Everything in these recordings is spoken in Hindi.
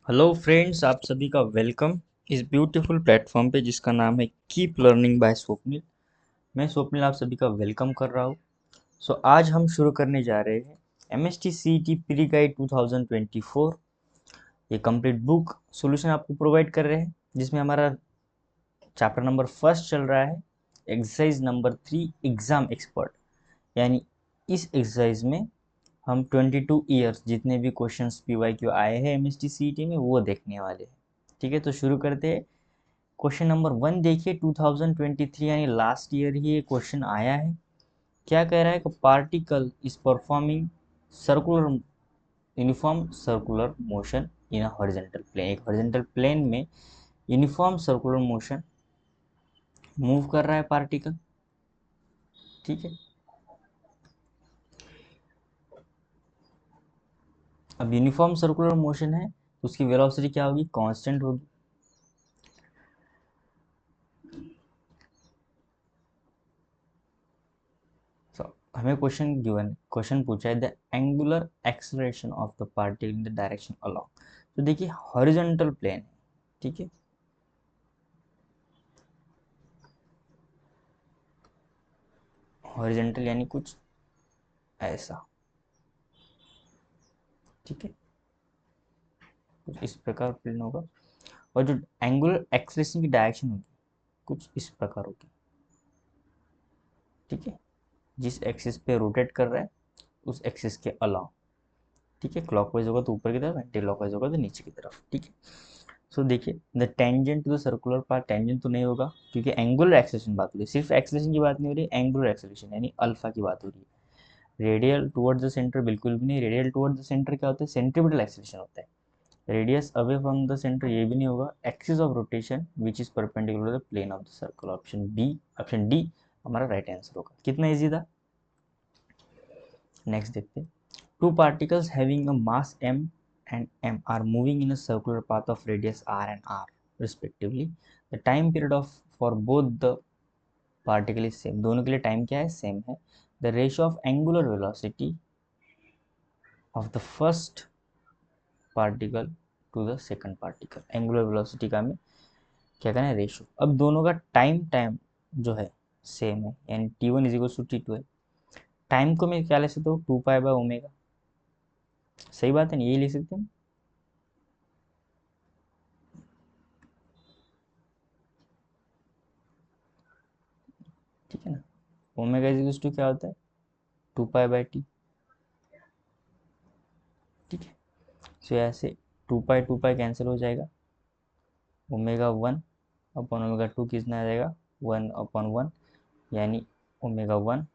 हेलो फ्रेंड्स, आप सभी का वेलकम इस ब्यूटीफुल प्लेटफॉर्म पे जिसका नाम है कीप लर्निंग बाय स्वप्निल। मैं स्वप्निल आप सभी का वेलकम कर रहा हूँ। आज हम शुरू करने जा रहे हैं एमएसटी सीईटी प्री गाइड 2024। ये कंप्लीट बुक सॉल्यूशन आपको प्रोवाइड कर रहे हैं, जिसमें हमारा चैप्टर नंबर फर्स्ट चल रहा है, एक्सरसाइज नंबर 3 एग्जाम एक्सपर्ट। यानी इस एक्सरसाइज में हम 22 ईयर्स जितने भी क्वेश्चंस पीवाईक्यू आए हैं एमएसटी सीईटी में वो देखने वाले हैं। ठीक है, तो शुरू करते हैं। क्वेश्चन नंबर 1 देखिए, 2023 यानी लास्ट ईयर ही ये क्वेश्चन आया है। क्या कह रहा है कि particle is performing circular uniform circular motion in a horizontal plane. एक हॉरिजॉन्टल प्लेन में यूनिफॉर्म सर्कुलर मोशन मूव कर रहा है पार्टिकल। ठीक है, अब यूनिफॉर्म सर्कुलर मोशन है तो उसकी वेलोसिटी क्या होगी? कांस्टेंट होगी। So, हमें क्वेश्चन पूछा है the angular acceleration of the particle in the direction along. तो देखिए हॉरिजॉन्टल प्लेन है, ठीक है, हॉरिजॉन्टल यानी कुछ ऐसा। ठीक है, कुछ इस प्रकार प्लेन होगा और जो एंगुलर एक्सेलरेशन की डायरेक्शन होगी कुछ इस प्रकार होगी। ठीक है, जिस एक्सिस पे रोटेट कर रहा है उस एक्सिस के अलावा। ठीक है, क्लॉकवाइज होगा तो ऊपर की तरफ, एंटी क्लॉकवाइज होगा तो नीचे की तरफ। ठीक है, सो देखिए the tangent to the circular part, tangent तो नहीं होगा क्योंकि एंगुलर एक्सेलरेशन बात हो रही है, सिर्फ एक्सेलरेशन की बात नहीं हो रही, एंगुलर एक्सेलरेशन यानी अल्फा की बात हो रही है। रेडियल टुवर्ड्स द सेंटर बिल्कुल भी नहीं। रेडियल टुवर्ड्स द सेंटर क्या होता है? सेंट्रीपिटल एक्सेलरेशन होता है। Radius away from the centre ये भी नहीं होगा। Axis of rotation which is perpendicular to the plane of the circle. Option B, option D हमारा राइट आंसर होगा। कितना इजी था। नेक्स्ट देखते हैं। Two particles having a mass m and m are moving in a circular path of radius r and r respectively. The time period of for both the particle is same. दोनों के लिए टाइम क्या है? सेम है. The ratio of angular velocity of the first particle to the second particle. Angular velocity का हमें क्या करना है? रेशो। अब दोनों का टाइम टाइम जो है सेम है, यानी t1 is equal to t2 है। टाइम को मैं क्या ले सकता हूँ? 2 पाई बाय ओमेगा। सही बात है ना, यही लिख सकते हैं। ठीक है ना, ओमेगा इज इक्वल टू क्या होता है? 2 पाई बाय टी। ठीक है, सो ऐसे 2 पाई कैंसिल हो जाएगा। ओमेगा 1 अपॉन ओमेगा 2 कितना आ जाएगा? 1/1, यानी omega 1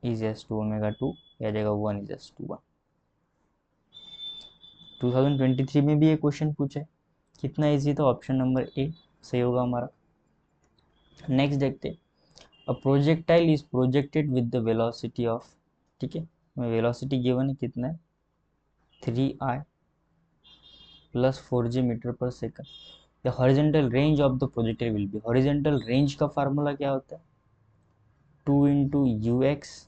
is as two omega 2, या जाएगा 1 इज एस टू 1। 2023 में भी ये क्वेश्चन पूछा है। कितना इजी था? ऑप्शन नंबर ए सही होगा हमारा। नेक्स्ट देखते हैं। A projectile is projected with the velocity of. ठीक है, हमें वेलोसिटी गिवन है, कितना है? 3i प्लस 4j मीटर पर second. The horizontal range of the projectile will be. Horizontal range का फार्मूला क्या होता है? 2 × ux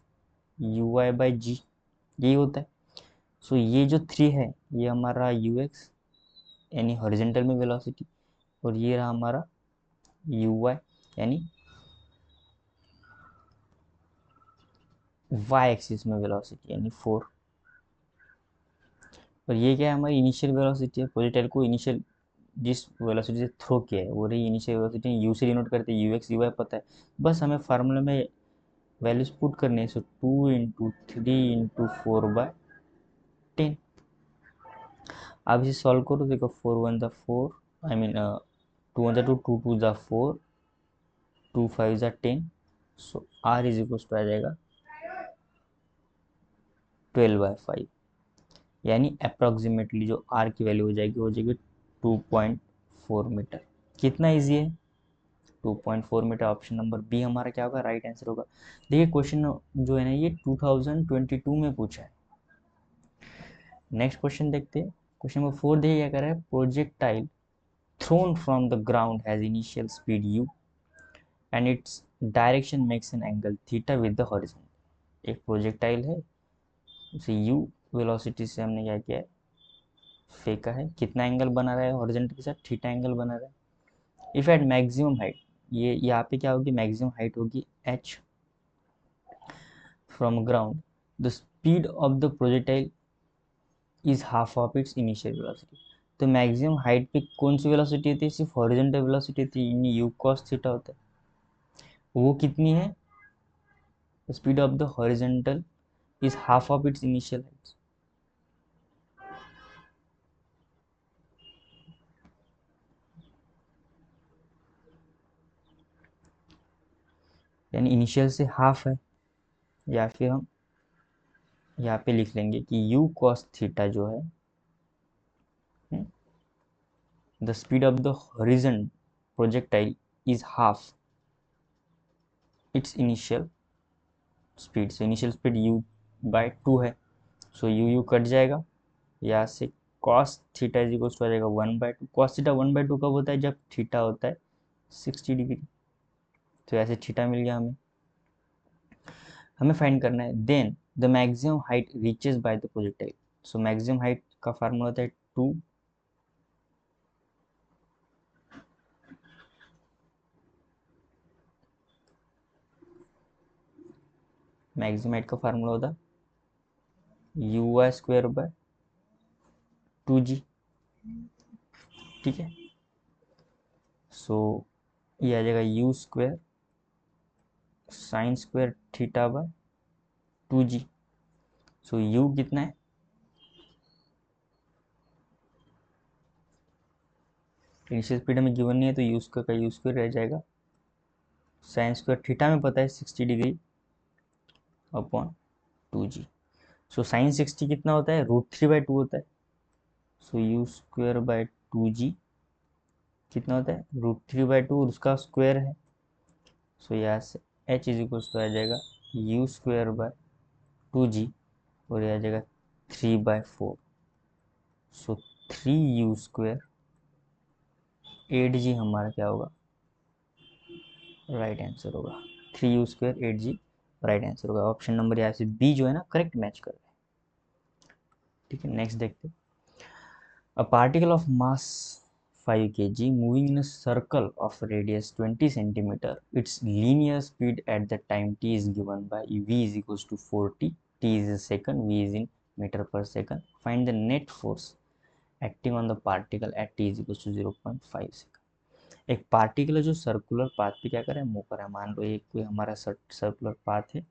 uy/g, यही होता है। सो ये जो 3 है ये हमारा ux यानी हॉरिजेंटल में वेलोसिटी, और ये रहा हमारा uy यानी y एक्सिस में वेलोसिटी, यानी 4। और ये क्या है? हमारी इनिशियल वेलोसिटी है। प्रोजेक्टाइल को इनिशियल जिस वेलोसिटी से थ्रो किया है वो रही इनिशियल वेलोसिटी। यू से डिनोट करते हैं, ux uy पता है, बस हमें फार्मूला में वैल्यूज पुट करनी है। सो 2 × 3 × 4/10। आप इसे सॉल्व करो, देखो 4 × 1 = 4, I mean 2 × 1 = 2, 2 × 2 = 4, 2 × 5 = 10। So R is equal to आ जाएगा 12/5, यानी अप्रॉक्सीमेटली जो आर की वैल्यू हो जाएगी 2.4 मीटर। कितना इजी है? 2.4 मीटर। ऑप्शन नंबर बी हमारा क्या होगा? राइट आंसर होगा। देखिए क्वेश्चन जो है ना ये 2022 में पूछा है। नेक्स्ट क्वेश्चन देखते हैं। क्वेश्चन नंबर 4 देखिए क्या कर रहा है। Projectile thrown from the ground has initial speed u and its direction makes an angle theta with the horizon. एक प्रोजेक्टाइल है, उसे u वेलोसिटी से हमने क्या किया है, फेंका है। कितना एंगल बना रहा है हॉरिजॉन्टल के साथ, थीटा एंगल बना रहा है। इफ एट मैक्सिमम हाइट, ये यहाँ पे क्या होगी, मैक्सिमम हाइट होगी h from ground, the speed of the projectile is half of its initial velocity. तो मैक्सिमम हाइट पे कौन सी वेलोसिटी होती है, सिर्फ हॉरिजॉन्टल वेलोसिटी होती है, यू कॉस थीटा होता है। वो कितनी है, speed of the horizontal is half of its initial height. यानी इनिशियल से हाफ है, या फिर हम यहाँ पे लिख लेंगे कि u cos थीटा जो है, the speed of the horizon projectile is half its initial speed. से इनिशियल स्पीड u बाय 2 है, सो u कट जाएगा, यहाँ से cos theta is equal to आ जाएगा 1/2। cos थीटा 1/2 कब होता है, जब थीटा होता है 60 डिग्री। तो ऐसे थीटा मिल गया हमें। हमें फाइंड करना है then the maximum height reaches by the projectile. So maximum height का फार्मूला होता है 2 मैक्सिमम हाइट का फार्मूला होता है uy² / 2g। ठीक है, सो ये आ जाएगा u² sin² theta by 2g। So u कितना है, इनिशियल स्पीड हमें गिवन नहीं है, तो u² का u² रह जाएगा। sin² थीटा में पता है 60 degree upon 2g। So sine 60 कितना होता है, √3/2 होता है। सो u²/2g कितना होता है, √3/2, और उसका स्क्वायर है। सो यहाँ से h इज इक्वल टू आ जाएगा u²/2g, और यह आ जाएगा 3/4। सो 3u², 8g हमारा क्या होगा, राइट आंसर होगा। 3u² 8g राइट आंसर होगा। ऑप्शन नंबर यहाँ से बी जो है ना, करेक्ट मैच कर रहा है। ठीक है, नेक्स्ट देखते हैं। A particle of mass 5 kg moving in a circle of radius 20 centimeter. Its linear speed at the time t is given by v is equals to 40. T is a second, v is in meter per second. Find the net force acting on the particle at t is equals to 0.5 second. एक पार्टिकल है जो सर्कुलर पाथ पे क्या कर रहा है, मूव कर रहा है। मान लो एक कोई हमारा सर्कुलर पाथ है,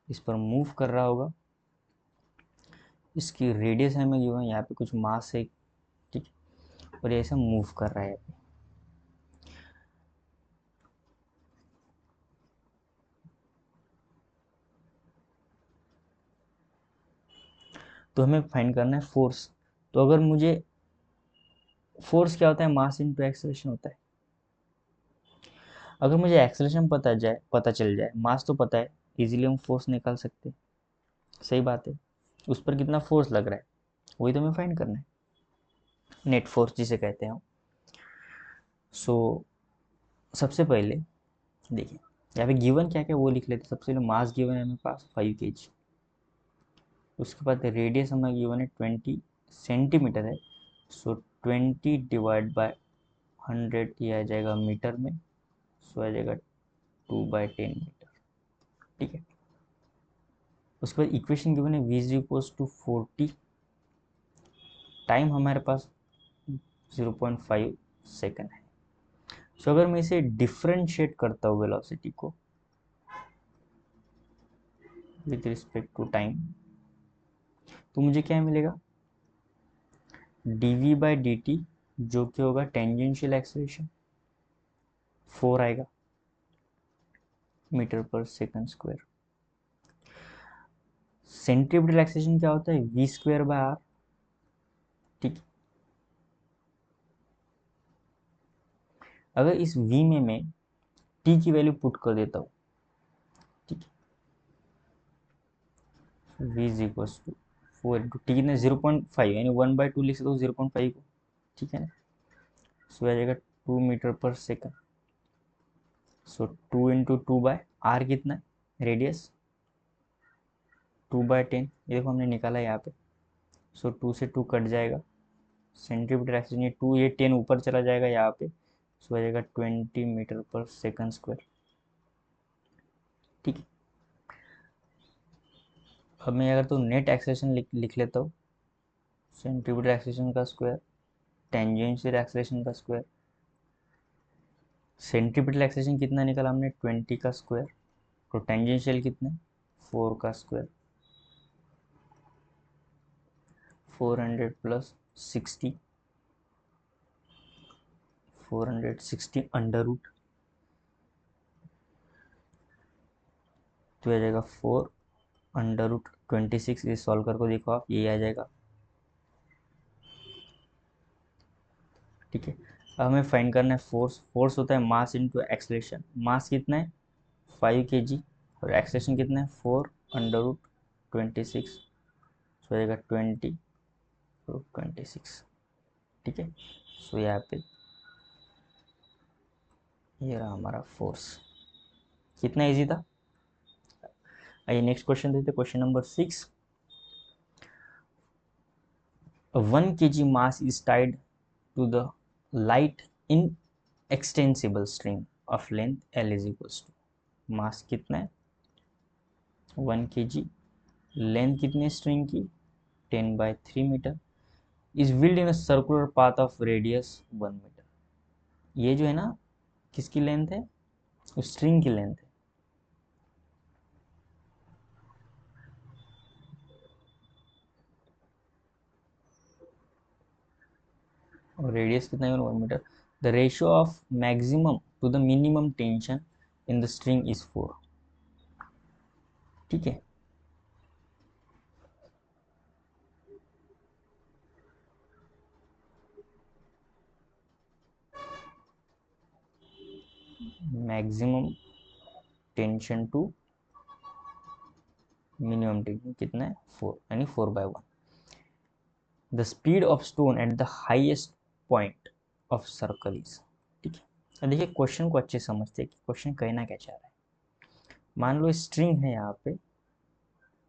इस पर मूव कर रहा होगा, इसकी रेडियस हमें गिवन, यहाँ पे कुछ मास है, ठीक, और ये ऐसा मूव कर रहा है। तो हमें फाइंड करना है फोर्स। तो अगर मुझे फोर्स क्या होता है, मास इनटू एक्सेलरेशन होता है। अगर मुझे एक्सेलरेशन पता चल जाए, मास तो पता है, इजीली हम फोर्स निकाल सकते हैं। सही बात है, उस पर कितना फोर्स लग रहा है वही तो हमें फाइंड करना है, नेट फोर्स जिसे कहते हैं। सो सबसे पहले देखिए यहाँ पे गिवन क्या क्या वो लिख लेते हैं। सबसे पहले मास गिवन है हमें पास 5 kg, उसके बाद रेडियस हमें गिवन है 20 सेंटीमीटर है। सो 20 डिवाइड बाय 100 ये आ जाएगा मीटर में, सो आ जाएगा 2/10 मीटर। ठीक है, उसके बाद इक्वेशन गिवन है v is equals to 40, time हमारे पास 0.5 सेकंड है। सो अगर मैं इसे डिफरेंशिएट करता हूँ वेलोसिटी को विद रिस्पेक्ट टू टाइम, तो मुझे क्या मिलेगा, dv/dt जो कि होगा टेंजेंशियल एक्सेलरेशन 4 आएगा मीटर पर सेकंड स्क्वायर। सेंट्रीपिटल एक्सेलरेशन क्या होता है, v²/r। ठीक, अगर इस v में मैं t की वैल्यू पुट कर देता हूँ, ठीक, v is equal to 4 into t कितना 0.5, यानी 1/2 लिख सकते हो 0.5 को। ठीक है ना, सो आ जाएगा 2 मीटर पर सेकंड। सो 2 इंटू 2/r कितना है, रेडियस 2/10, ये देखो हमने निकाला है यहाँ पे। सो 2 से 2 कट जाएगा, सेंटीमीटर एक्सेलरेशन ये 2, ये 10 ऊपर चला जाएगा यहाँ पे, सो हो जाएगा 20 मीटर पर सेकंड स्क्वायर। ठीक है, अब मैं अगर तो नेट एक्सेलरेशन लिख लेता हूँ, सेंटीमीटर एक्सेलरेशन का स्क्वायर, टेंजेंशियल एक्सेलरेशन का स्क्वायर, सेंटीमीटर एक्सेलरेशन कितना निकला हमने 20 का स्क्वायर, तो टेंजेंशियल कितने 4 का स्क्वायर, 400 प्लस 60, 460 अंडर रूट, तो आ जाएगा 4 अंडर रूट 26, ये सॉल्व करके देखो आप, ये आ जाएगा। ठीक है, अब हमें फाइंड करना है फोर्स। फोर्स होता है मास इंटू एक्सलेशन। मास कितना है 5 kg और एक्सलेशन कितना है 4 अंडर रूट 26, सो जाएगा 20 रूट 26। ठीक है, सो यहाँ पे ये रहा हमारा फोर्स। कितना इजी था। आइए नेक्स्ट क्वेश्चन देते, question number 6। 1 kg mass is tied to the light in extensible string of length L is equals to, mass कितना है 1 kg, लेंथ कितनी स्ट्रिंग की 10/3 metre, is whirled in a circular path of radius 1 metre. ये जो है ना किसकी लेंथ है, स्ट्रिंग की लेंथ है। और रेडियस कितना है 1 metre. The ratio of maximum to the minimum tension in the string is 4। ठीक है, maximum tension to minimum tension कितना है 4, यानी 4/1। The speed of stone at the highest point of circle is. ठीक है, अब देखिए क्वेश्चन को अच्छे समझते हैं कि क्वेश्चन कहना क्या चाह रहा है। मान लो स्ट्रिंग है यहाँ पे,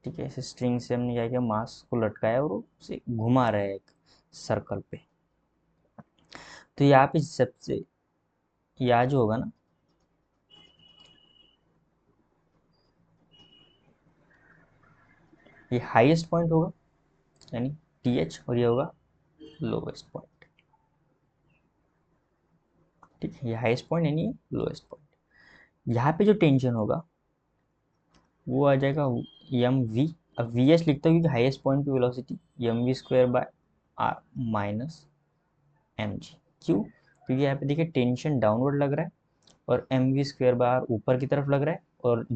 ठीक है, इस स्ट्रिंग से हमने क्या किया, मास को लटकाया और उसे घुमा रहा है एक सर्कल पे। तो यहाँ पे सबसे यहाँ जो होगा ना, ये हाईएस्ट पॉइंट होगा यानी TH, और ये होगा लोवेस्ट पॉइंट। ठीक है, ये हाईएस्ट पॉइंट यानी लोवेस्ट पॉइंट। यहाँ पे जो टेंशन होगा वो आ जाएगा mv। अब vh लिखता हूँ क्योंकि हाईएस्ट पॉइंट पे वेलोसिटी mv² माइनस mg। क्यों, क्योंकि यहाँ पे देखिए टेंशन डाउनवर्ड लग रहा है और mv² ऊपर की तरफ लग रहा है, और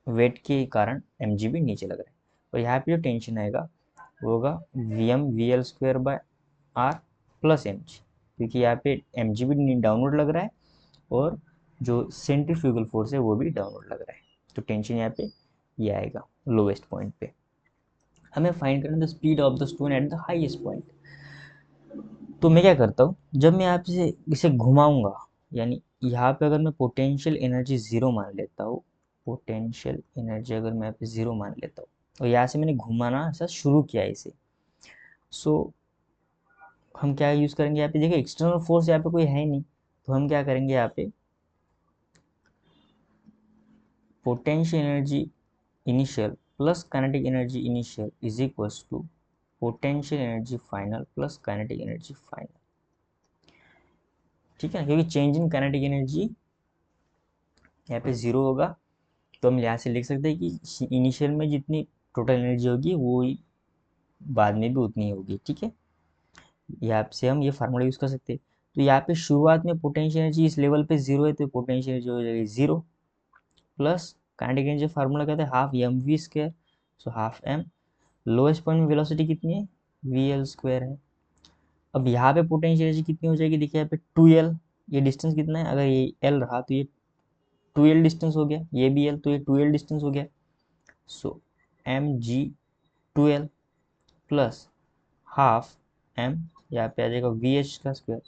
वेट के कारण mg भी नीचे लग रहा है। और यहाँ पे जो टेंशन आएगा वो होगा vm/r प्लस mg, क्योंकि यहाँ पे mg भी डाउनवर्ड लग रहा है और जो सेंट्रीफ्यूगल फोर्स है वो भी डाउनवर्ड लग रहा है। तो टेंशन यहाँ पे ये आएगा लोवेस्ट पॉइंट पे। हमें फाइंड करना the speed of the stone at the highest point. तो मैं क्या करता हूँ, जब मैं आप इसे घुमाऊंगा, यानी यहाँ पे अगर मैं पोटेंशियल एनर्जी 0 मान लेता हूँ, पोटेंशियल एनर्जी अगर मैं यहाँ पे 0 मान लेता हूँ और यहाँ से मैंने घुमाना ऐसा शुरू किया इसे, सो हम क्या यूज़ करेंगे यहाँ पे, देखिए एक्सटर्नल फोर्स यहाँ पे कोई है नहीं, तो हम क्या करेंगे यहाँ पे, potential energy initial plus kinetic energy initial is equals to potential energy final plus kinetic energy final. ठीक है, क्योंकि चेंज इन काइनेटिक एनर्जी यहाँ पे 0 होगा, तो हम यहाँ से लिख सकते हैं कि इनिशियल में जितनी टोटल एनर्जी होगी वो ही बाद में भी उतनी होगी। ठीक है, यहाँ से हम ये फार्मूला यूज़ कर सकते हैं। तो यहाँ पे शुरुआत में पोटेंशियल एनर्जी इस लेवल पे 0 है, तो पोटेंशियल एनर्जी हो जाएगी 0 प्लस काइनेटिक एनर्जी फार्मूला कहते हैं half mv², so half m। Lowest point में वेलोसिटी कितनी है vl² है। अब यहाँ पे पोटेंशियल एनर्जी कितनी हो जाएगी, देखिए यहाँ पे 2l, ये डिस्टेंस कितना है, अगर ये l रहा तो ये 2l डिस्टेंस हो गया, ये भी l, तो ये 2l डिस्टेंस हो गया। सो mg 2l plus half m, यहाँ पे आ जाएगा vh का स्क्वायर।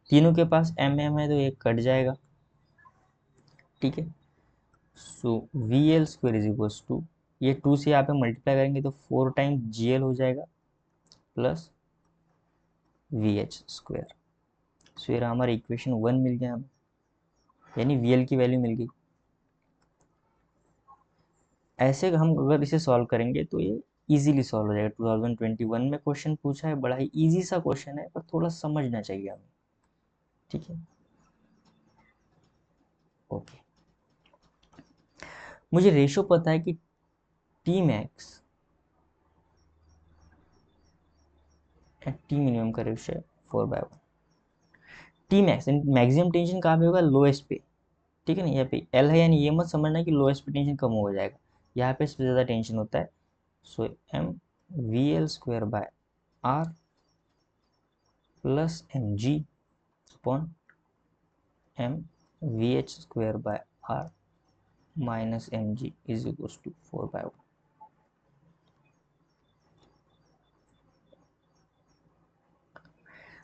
तीनों के पास mm है तो ये कट जाएगा। ठीक है, सो vl² इज इक्वल्स टू, ये 2 से यहाँ पे मल्टीप्लाई करेंगे तो 4 टाइम्स gl हो जाएगा प्लस वी एच स्क्वायर। सो ये हमारा इक्वेशन 1 मिल गया हमें, यानी वी एल की वैल्यू मिल गई। ऐसे हम अगर इसे सॉल्व करेंगे तो ये इजीली सॉल्व हो जाएगा। 2021 में क्वेश्चन पूछा है, बड़ा ही इजी सा क्वेश्चन है, पर थोड़ा समझना चाहिए हमें। ठीक है, ओके। मुझे रेशो पता है कि T max and T minimum का रेशो है 4/1। टी मैक्स मैक्सिमम टेंशन कहाँ पे होगा? लोएस्ट पे। ठीक है ना, यहाँ पे एल है, यानी ये मत समझना कि लोएस्ट पे टेंशन कम हो जाएगा, यहाँ पे सबसे ज़्यादा टेंशन होता है। So M V L square by R plus M G upon M V H square by R minus M G is equal to 4/1।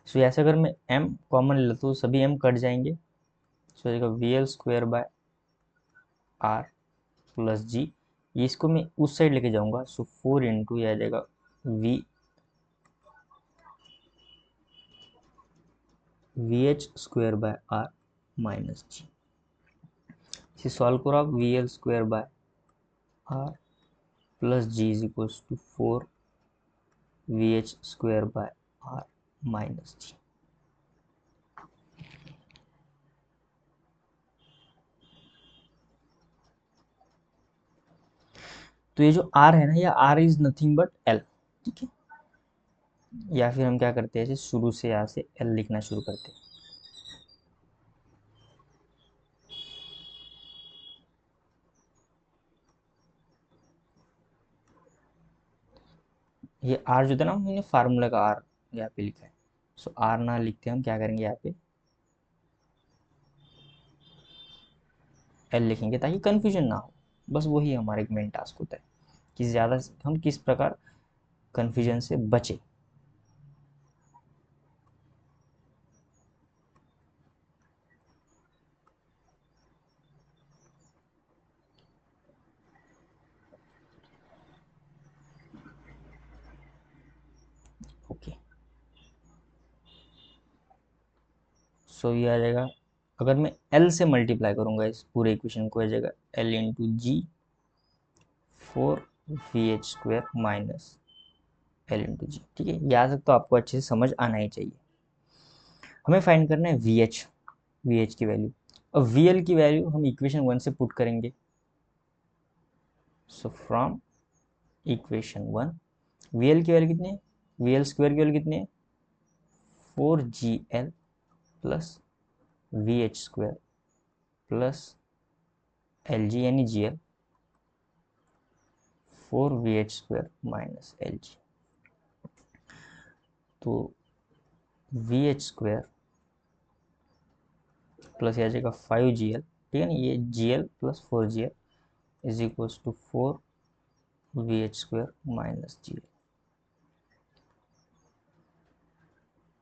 So ऐसे अगर मैं m कॉमन ले लेता हूँ, सभी m कट जाएंगे। सो जाएगा V L square by R plus G, ये इसको मैं उस साइड लेके जाऊंगा। सो 4 इंटू यह आ जाएगा V H square by R minus G. इसे सॉल्व करो आप, V L square by R plus G is equal to 4 V H square by R minus G. तो ये जो r है ना, ये r इज नथिंग बट l। ठीक है, या फिर हम क्या करते हैं, शुरू से यहाँ से l लिखना शुरू करते हैं। ये r जो था ना, हमने फार्मूला का r यहाँ पे लिखा है। सो r ना लिखते हम क्या करेंगे, यहाँ पे l लिखेंगे ताकि कंफ्यूजन ना हो। बस वही हमारा एक मेन टास्क होता है कि ज़्यादा हम किस प्रकार कंफ्यूजन से बचे। ओके, सो ये आ जाएगा, अगर मैं l से मल्टीप्लाई करूंगा इस पूरे इक्वेशन को, आ जाएगा l into G 4 V H square minus L into G. ठीक है, यहाँ तक तो आपको अच्छे से समझ आना ही चाहिए। हमें फाइंड करना है वी एच की वैल्यू। अब वी एल की वैल्यू हम इक्वेशन 1 से पुट करेंगे। So from equation 1 V L की वैल्यू कितनी है, वी एल स्क्वायर की वैल्यू कितनी है, 4 GL plus V H square plus L G यानी G L, 4 VH square minus L G. तो वी एच स्क्वायर प्लस आ जाएगा 5 GL। ठीक है ना, ये GL plus 4 GL is equals to 4 VH square minus g l.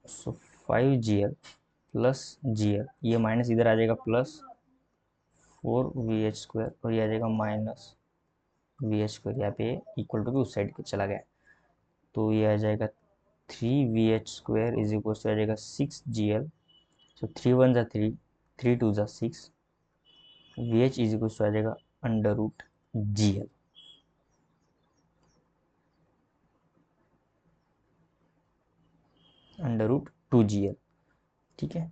So 5 GL plus GL, ये माइनस इधर आ जाएगा प्लस 4 VH स्क्वायर, और ये आ जाएगा माइनस VH स्क्वायर, यहाँ पे इक्वल टू भी उस साइड पे चला गया। तो ये आ जाएगा 3 VH square is equal to आ जाएगा 6 GL। सो 3 1 ज़ा 3, 3 2 ज़ा 6, V H is equal to आ जाएगा under root G L. Under root 2 GL। ठीक है,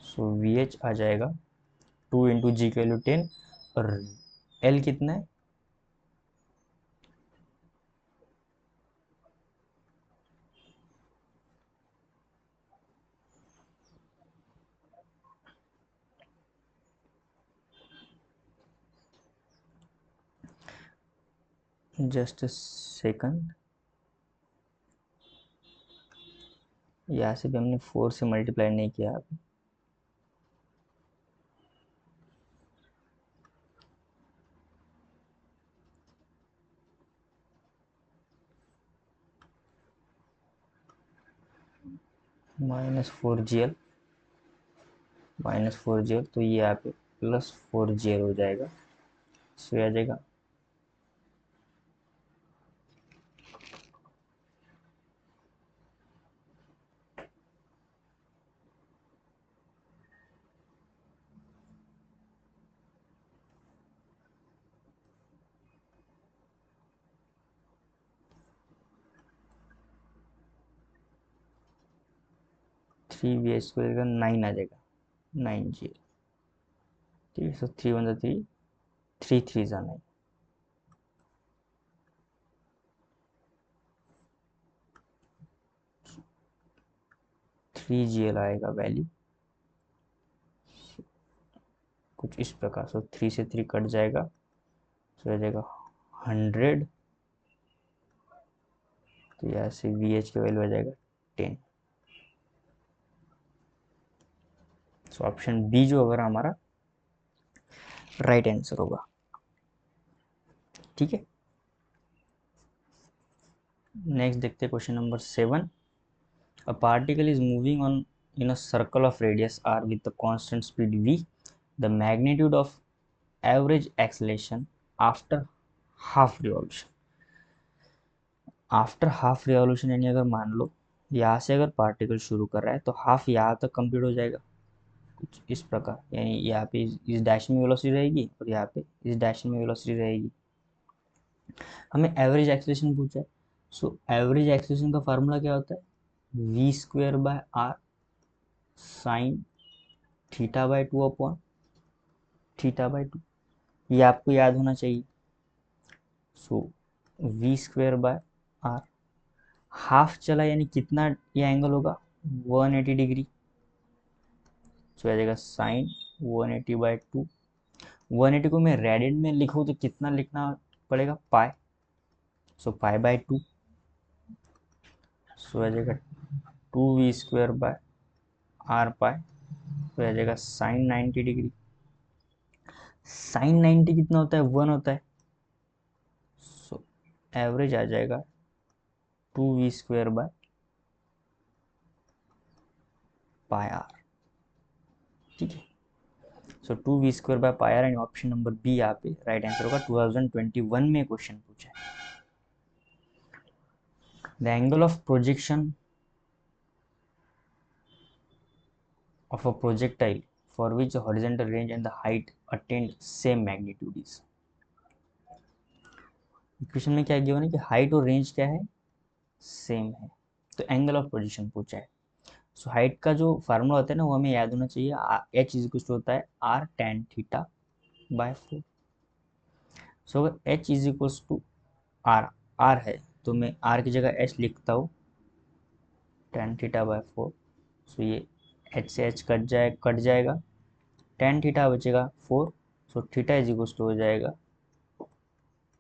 सो वी एच आ जाएगा 2 इंटू जी की वैल्यू 10, और एल कितना है, जस्ट सेकंड, यहाँ से भी हमने 4 से मल्टीप्लाई नहीं किया अभी। -4 GL -4 जेल, तो ये यहाँ पे +4 जेल हो जाएगा। सो आ जाएगा 3 VH को 9 आ जाएगा, 9 जेल। ठीक है, सो 3 × 1 = 3, 3 × 9। 3 जेल आएगा वैल्यू कुछ इस प्रकार। सो 3 से 3 कट जाएगा, तो आ जाएगा 100। तो यहाँ से VH की वैल्यू आ जाएगा 10। सो ऑप्शन बी जो होगा हमारा राइट आंसर होगा। ठीक है, नेक्स्ट देखते हैं question number 7। A particle is moving on in a circle of radius r with a constant speed v. The magnitude of average acceleration after half revolution. After half revolution यानी अगर मान लो यहाँ से अगर पार्टिकल शुरू कर रहा है तो हाफ यहाँ तक कंप्लीट हो जाएगा कुछ इस प्रकार। यानी यहाँ पे इस डैश में वेलोसिटी रहेगी और यहाँ पे इस डैश में वेलोसिटी रहेगी। हमें एवरेज एक्सेलरेशन पूछा है। सो एवरेज एक्सेलरेशन का फार्मूला क्या होता है? v² r sign θ/2 upon θ/2। ये आपको याद होना चाहिए। सो v² r हाफ चला यानी कितना ये एंगल होगा? 180 डिग्री। सो आ जाएगा साइन 180/2। 180 को मैं रेडियन में लिखूँ तो कितना लिखना पड़ेगा? पाई। सो पाई/2। सो आ जाएगा 2v² r पाई। तो आ जाएगा साइन 90 डिग्री। साइन 90 कितना होता है? 1 होता है। सो एवरेज आ जाएगा 2v² पाई आर। ठीक है, so 2v² pi r and option number B यहाँ पे राइट आंसर होगा। 2021 में क्वेश्चन पूछा है। The angle of projection of a projectile for which the horizontal range and the height attained same magnitude is. Equation में क्या गिवन है कि हाइट और रेंज क्या है? सेम है। तो एंगल ऑफ पोजीशन पूछा है। सो हाइट का जो फार्मूला होता है ना वो हमें याद होना चाहिए। h इज इक्वल होता है r tan θ/4। सो अगर h is equal to r है तो मैं r की जगह h लिखता हूँ tan θ/4। सो ये h से h कट जाएगा, tan थीटा बचेगा 4। So theta is equal to हो जाएगा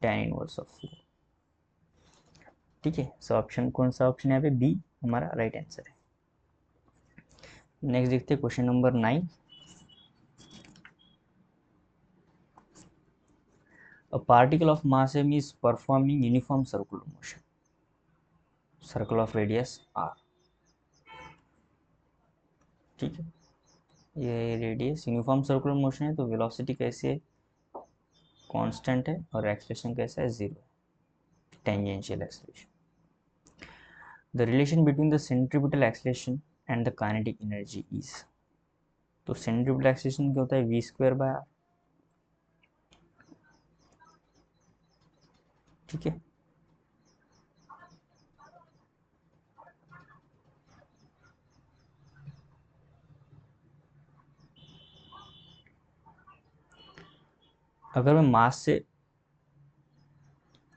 tan इनवर्स ऑफ 4। ठीक है, सो ऑप्शन कौन सा ऑप्शन है यहाँ पे? बी हमारा राइट आंसर है। नेक्स्ट देखते हैं question number 9। A particle of mass m is performing uniform circular motion, circle of radius r। ठीक है, ये रेडियस यूनिफॉर्म सर्कुलर मोशन है तो वेलोसिटी कैसे है? कांस्टेंट है और एक्सेलरेशन कैसा है? 0, tangential acceleration. The relation between the centripetal acceleration and the kinetic energy is. तो सेंट्रीपिटल एक्सेलरेशन क्या होता है? v²/r। ठीक है, अगर मैं मास से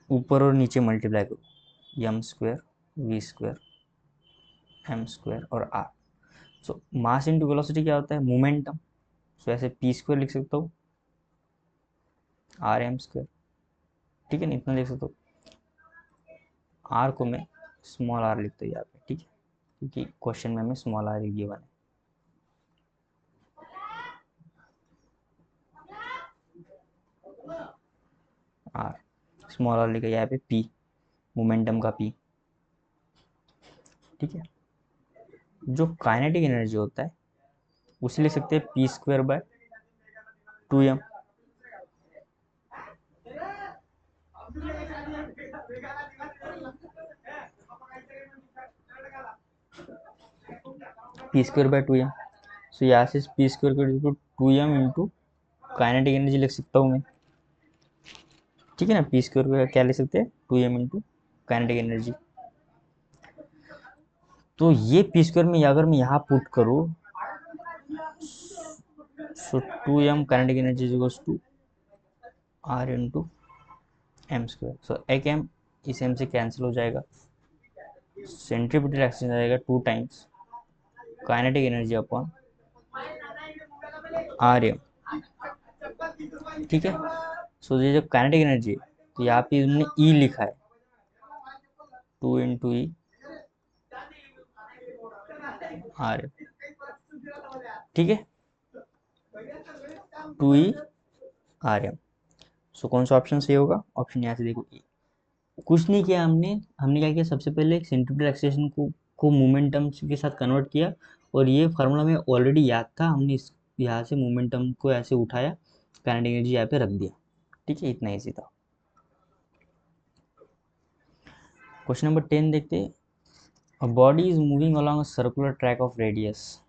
ऊपर और नीचे मल्टीप्लाई करूँ m² v² m² और r। सो मास इंटू वेलोसिटी क्या होता है? मोमेंटम। सो ऐसे p² लिख सकता हूँ rm²। ठीक है ना, इतना लिख सकता हूँ। r को मैं स्मॉल r लिखता हूँ यहाँ पे। ठीक है, क्योंकि क्वेश्चन में हमें स्मॉल r गिवन है। r स्मॉल r लिखा यहाँ पे p, मोमेंटम का p। ठीक है, जो काइनेटिक एनर्जी होता है उसे लिख सकते हैं P square by 2m। P square by 2m। सो यहाँ से पी स्क्वायर को 2m इंटू काइनेटिक एनर्जी लिख सकता हूँ मैं, ठीक है ना। पी स्क्वायर को क्या लिख सकते हैं, 2m इंटू काइनेटिक एनर्जी। तो ये पी स्क्वायर में अगर मैं यहाँ पुट करूँ, so 2m kinetic energy equals to r into M square. So एक m इस m से कैंसिल हो जाएगा, सेंट्रीपिटल एक्शन आ जाएगा 2 times kinetic energy upon r m, ठीक है। सो ये जो काइनेटिक एनर्जी है, तो यहाँ पे हमने ई लिखा है, 2 इंटू ई आर एम, ठीक है, 2 ई आर एम। सो कौन सा ऑप्शन सही होगा, ऑप्शन यहाँ से देखो ई। कुछ नहीं किया हमने, हमने क्या किया, सबसे पहले एक सेंट्रीपिटल एक्सेलेरेशन को मोमेंटम के साथ कन्वर्ट किया, और ये फार्मूला में ऑलरेडी याद था, हमने इस यहाँ से मोमेंटम को ऐसे उठाया, काइनेटिक एनर्जी यहाँ पे रख दिया, ठीक है, इतना ईजी था। क्वेश्चन नंबर 10 देखते हैं। A body is moving along a circular track of radius,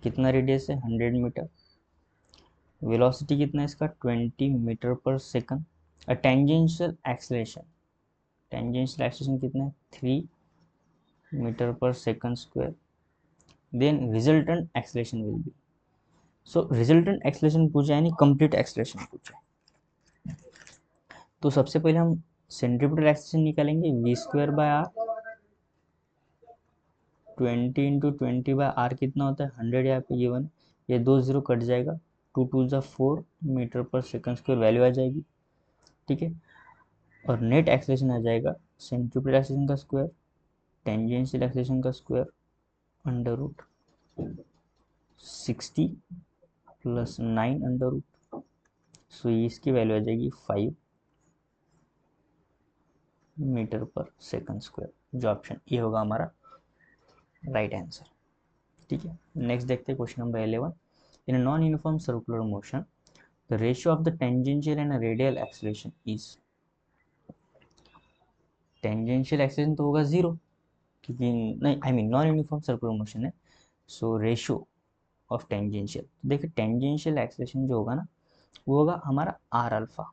कितना रेडियस है, 100 मीटर। वेलोसिटी कितना है इसका, 20 मीटर पर second. A tangential acceleration, tangential acceleration कितना है, 3 मीटर पर second square. Then resultant acceleration will be, so resultant acceleration पूछा है, यानी कंप्लीट एक्सेलरेशन पूछा है। तो सबसे पहले हम सेंट्रीपिटल एक्सेलरेशन निकालेंगे, v square by r, 20 into 20 by r कितना होता है, 100 यहाँ पे गिवन, ये 2 0 कट जाएगा, 2 2 जा 4 मीटर पर सेकंड स्क्वायर वैल्यू आ जाएगी, ठीक है। और नेट एक्सेलरेशन आ जाएगा, सेंट्रीपिटल एक्सेलरेशन का स्क्वायर, टेंजेंशियल एक्सेलरेशन का square, under root 60 plus 9 under root, so इसकी वैल्यू आ जाएगी 5 मीटर पर सेकंड स्क्वायर, जो ऑप्शन ए होगा हमारा राइट आंसर, ठीक है। नेक्स्ट देखते हैं question number 11। In non uniform circular motion the ratio of the tangential and radial acceleration is, tangential acceleration तो होगा 0, क्योंकि नहीं, I mean non uniform circular motion है, सो रेशियो ऑफ टेंजेंशियल, देखिए टेंजेंशियल एक्सेलरेशन जो होगा ना, वो होगा हमारा आर अल्फा,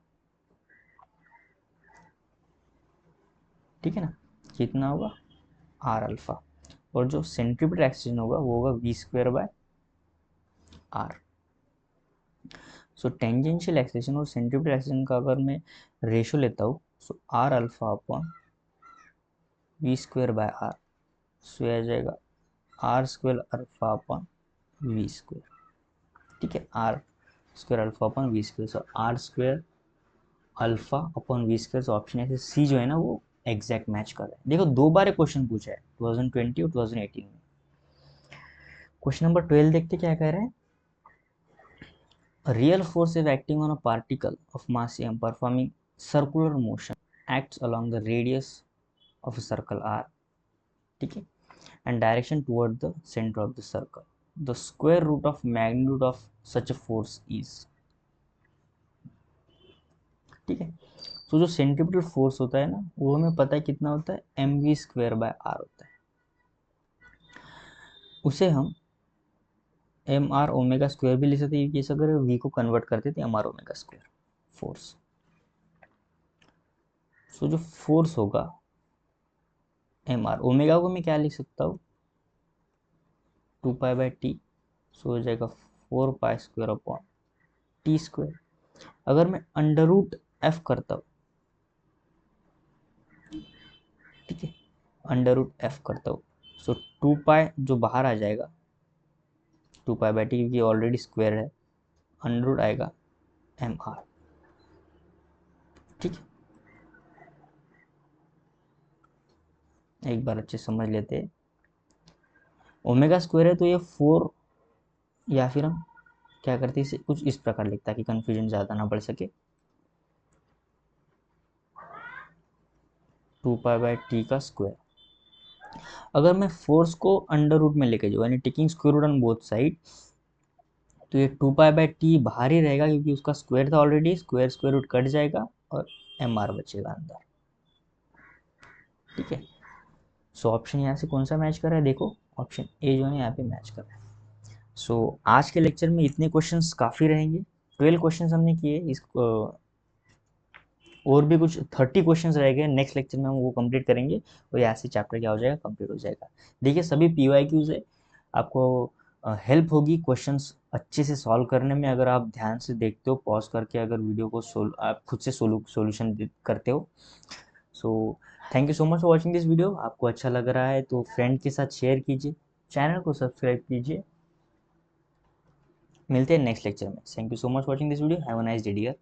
ठीक है ना, कितना होगा आर अल्फा। और जो सेंट्रीपिटल एक्सेलरेशन होगा वो होगा we square by are. So tangential acceleration और सेंट्रीपिटल एक्सेलरेशन का अगर मैं रेशियो लेता हूँ, सो R alpha upon we square by are, सो आ जाएगा are square alpha upon we square, ठीक है, are square alpha upon we square. So are square alpha upon we square, option है सी जो है ना, वो एग्जैक्ट मैच कर रहा है। देखो 2 बार क्वेश्चन पूछा है, 2020 और 2018 में। क्वेश्चन नंबर 12 देखते क्या कह रहे हैं। A real force is acting on a particle of mass m performing circular motion acts along the radius of a circle r, ठीक है, and direction toward the center of the circle. The square root of magnitude of such a force is, ठीक है। तो जो सेंट्रीपिटल फोर्स होता है ना, वो हमें पता है कितना होता है, m v square by r होता है। उसे हम एम आर ओमेगा स्क्वायर भी ले सकते हैं, कैसे अगर वी को कन्वर्ट करते थे M R omega square force. So जो फोर्स होगा एम आर, ओमेगा को मैं क्या लिख सकता हूँ, 2 पाई बाई टी, सो हो जाएगा 4 pi square upon T square. अगर मैं अंडर रूट एफ करता हूँ, ठीक है, अंडर रूट एफ करता हूँ, सो 2 पाई जो बाहर आ जाएगा, 2 पाई बाई टी क्योंकि ऑलरेडी स्क्वायर है, अंडर रूट आएगा एम आर, ठीक है। एक बार अच्छे समझ लेते हैं, ओमेगा स्क्वायर है तो ये 4, या फिर हम क्या करते हैं, इसे कुछ इस प्रकार लिखता है कि कंफ्यूजन ज़्यादा ना बढ़ सके, 2 पाई बाई टी का स्क्वायर, अगर मैं फोर्स को अंडर रूट में लेके जाऊँ यानी taking square root on both side, तो ये 2 पाई बाय टी बाहर ही रहेगा क्योंकि उसका स्क्वायर था already, square square root cut जाएगा और एम आर बचेगा अंदर। ठीक है, सो ऑप्शन यहाँ से कौन सा मैच कर रहा है, देखो ऑप्शन ए जो है यहाँ पे मैच कर रहा है। सो आज के लेक्चर में इतने क्वेश्चंस काफ़ी रहेंगे, 12 क्वेश्चंस हमने किए। इस और भी कुछ 30 क्वेश्चंस रह गए, नेक्स्ट लेक्चर में हम वो कंप्लीट करेंगे और यहाँ से चैप्टर क्या हो जाएगा, कंप्लीट हो जाएगा। देखिए सभी पीवाईक्यूज है, आपको हेल्प होगी क्वेश्चंस अच्छे से सॉल्व करने में अगर आप ध्यान से देखते हो, पॉज करके अगर वीडियो को आप खुद से सोल्यूशन करते हो। So thank you so much for watching this video. आपको अच्छा लग रहा है तो फ्रेंड के साथ शेयर कीजिए, चैनल को सब्सक्राइब कीजिए। मिलते हैं नेक्स्ट लेक्चर में। Thank you so much for watching this video. Have a nice day dear.